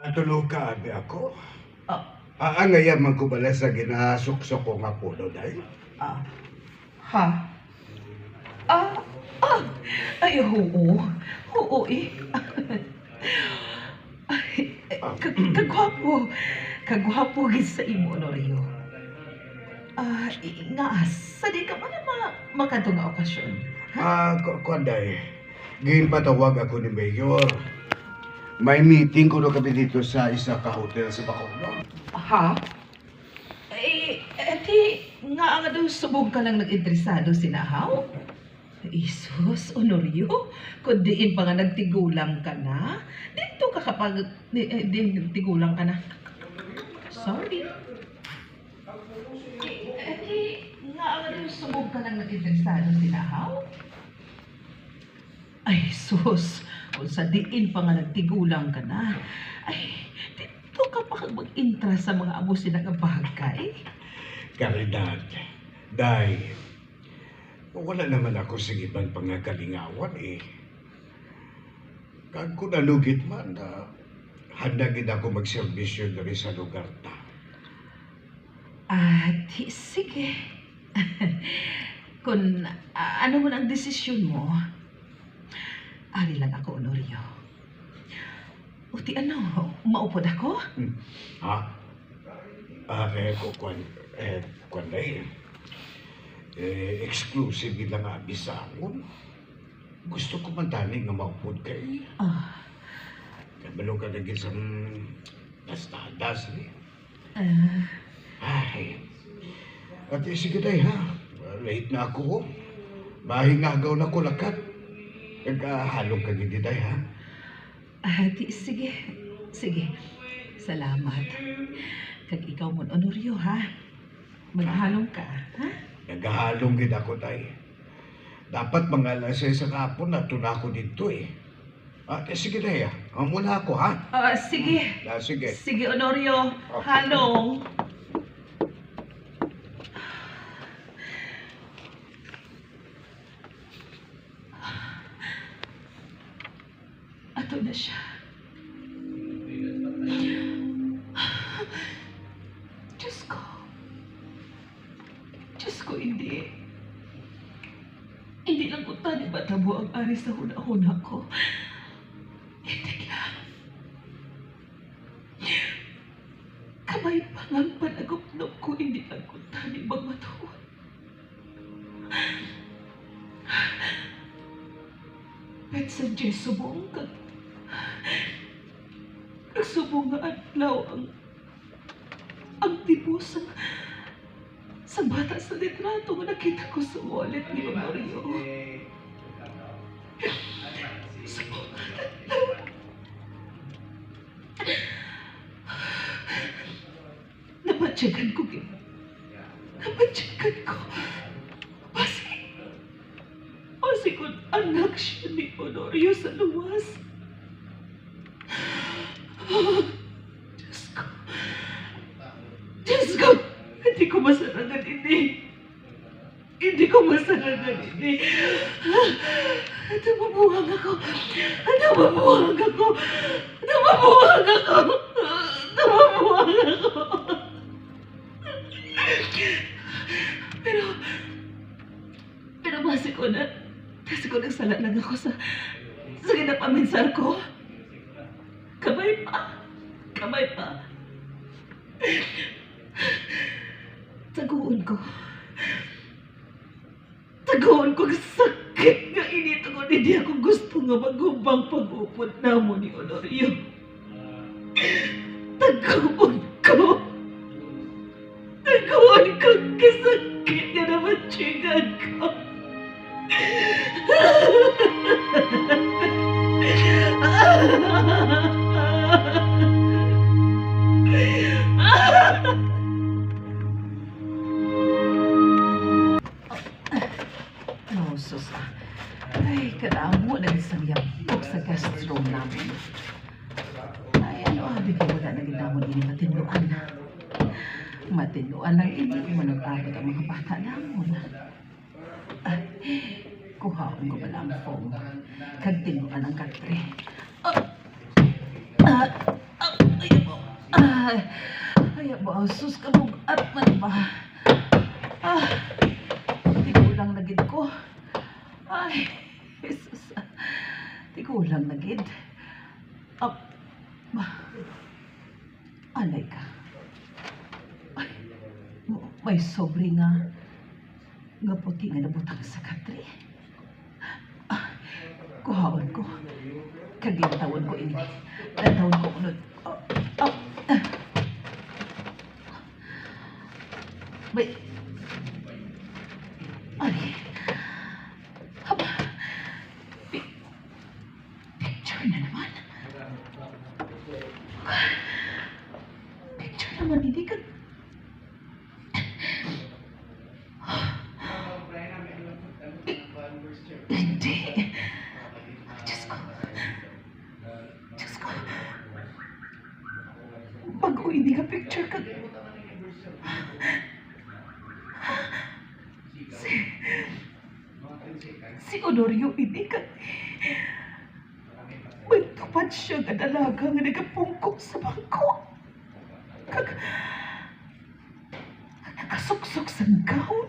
Tulog ka, abi ako. Ah, Ngaya man ko bala sa ginasuksok ko nga puno dahil. ah, ha? Ah, ah, ay, oo. Oo eh. Ay, kagwapo. Kagwapo gid sa imo, Norio. Nga, sadi ka ba na makadong nga okasyon? Kuanday, ngayon patawag ako ni Mayor. May meeting ko na kami dito sa isa ka hotel sa Bacolod. Ha? Di, nga daw subog ka lang nag-interesado sinahaw? Isus, Honorio, kung diin pa nga nagtigulang ka na, dito ka kapag nagtigulang ka na. Sorry. Di, nga daw subog ka lang nag-interesado sinahaw? Ay, sus, kung sa diin pa nga nagtigulang ka na, ay, dito ka pa mag-intra sa mga amo sila nga bagay. Karidad, day, wala naman ako sa ibang pangakalingawan eh. Kag kung nalugit man, handa gid ako magserbisyo diri sa lugar ta. Di, sige. Kung ano man ang desisyon mo, ari lang ako, Honorio. Uti ano, maupod ako? Hmm. Ha? Kwan day. Exclusive gid lang nga bisangon. Gusto ko man tani nga maupod kay. Ah, Kabalo ka lagi sa das ni. ah, Ay. At sige day ha. Late na ako. Mahingagaw na ko lakat. Nagkahalong ka gid day ha. di, sige. Sige. Salamat. Kag ikaw mo, Honorio, ha? Maghalong ka, ha? Nagahalong gid ako day. Dapat mga alas 6 sa hapon na ako dito eh. Sige day ha. Muna ako ha. Sige. Sige. Sige, Honorio. Halong. Ato na siya. Diyos ko. Diyos ko, hindi. Hindi lang ko tani matabo ang ari sa huna-huna ko. Hindi lang. Kamay pangang panagupnop ko, hindi lang ko tani magmatuon. At sa Diyos subong ka. Nagsubong nga adlaw ang tibos sa bata sa litrato nga nakita ko sa wallet ni Honorio. Subong nga adlaw. Namatyagan ko gid. Namatyagan ko. Basi kung anak siya ni Honorio sa luwas. Diyos ko. Diyos ko. Hindi ko masarangan ini. Hindi ko masarangan ini. Nababuhang ako. Nababuhang ako. Nababuhang ako. Nababuhang ako. Pero basi ko nagsala lang ako sa ginapaminsal ko. Kamay pa. Taguon ko ang sakit nga inito ko. Hindi ako gusto nga magubang pag-upod na mo ni Honorio. Taguon ko kasakit nga naman tsingan ko. Oh, sus. Ay, karamo na isang yampok sa guest room namin. Ay, di ko wala na ginamon ini matinuan. Matinuan lang ini manag-abot ang mga bata namon. Ay, kuhaon ko ba lang ang phone. Kag tinuan ang katre. Ay, ba, sus, kabugat man ba? Tigulang na gid ko. Ay, Jesus. Tigulang na gid. Alay ka. Ay, may sobre nga puti nga nabutang sa katri. Kuhaon ko. Kagintawan ko ini. Tawon ko unod. May... Ay. Haba. Picture na naman. Picture naman, hindi ka... Hindi. Diyos ko. Diyos ko. Bago hindi ka picture ka... Si Honorio hindi ka... Magtupad siya nga dalaga nga nagapungkok sa bangko. Nakasuksok sa gown.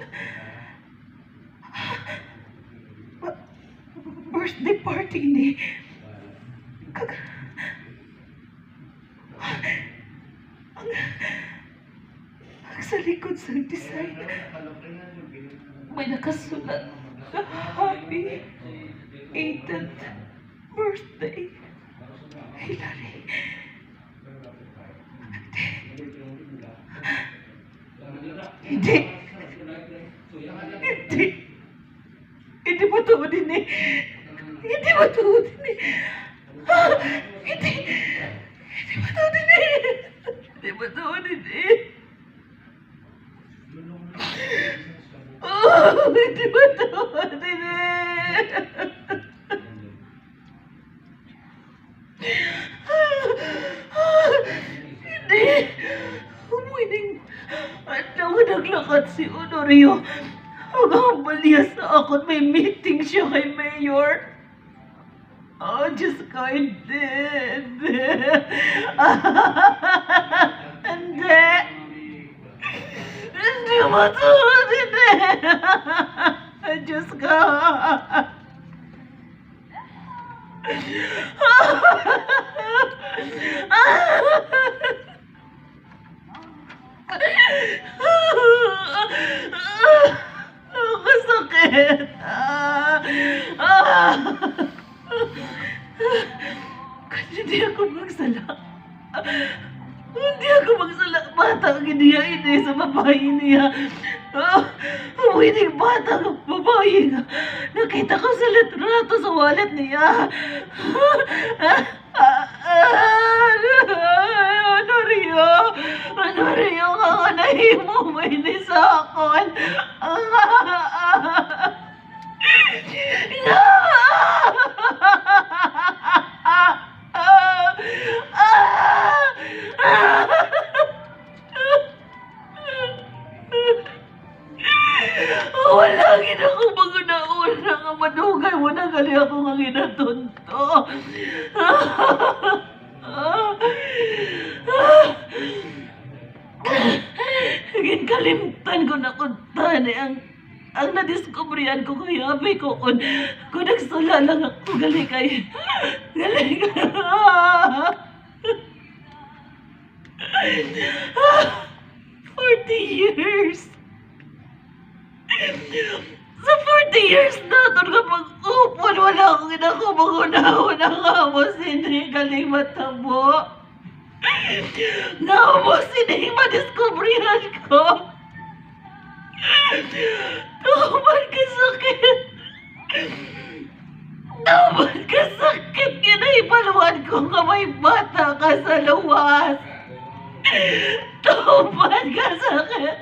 Birthday party ni... Ang sa likod sa design, may nakasulat na happy 8th birthday, Hilary. Hindi. Hindi. Hindi mo tuod din eh. Hindi mo tuod din eh. Hindi. Hindi mo tuod din eh. Hindi mo tuod din eh. Hindi mo tuod din eh. Hindi. Umuining naglakad si Honorio. Hanggang baliya sa akin, may meeting siya kay Mayor. Oh, Diyos ko, hindi. Hindi. Hindi matulad, hindi. Diyos ko. Masakit. Kasi hindi ako magsala. Hindi ako magsala. Bata ang iniyain eh sa babae niya. Huwinig bata ang babae nga. Nakita ko sa litrato sa wallet niya. Honorio nga nga nahimo mo ini sa akon. Wala gid ako maguna-una nga madugay mo na gali ako nga ginatunto. Ginkalimtan ko na kuntan eh ang nadiskubrihan ko kay abi ko kung nagsala lang ako gali kay 40 years. Sa 40 years na ito kapag upon wala akong ginakubang-unahon ang amos hindi galing matabo. Nga amos hindi madiskubrihan ko. Tuman ka sakit. Tuman ka sakit. Kinaipaluan ko nga may bata ka sa luwas. Tuman ka sakit.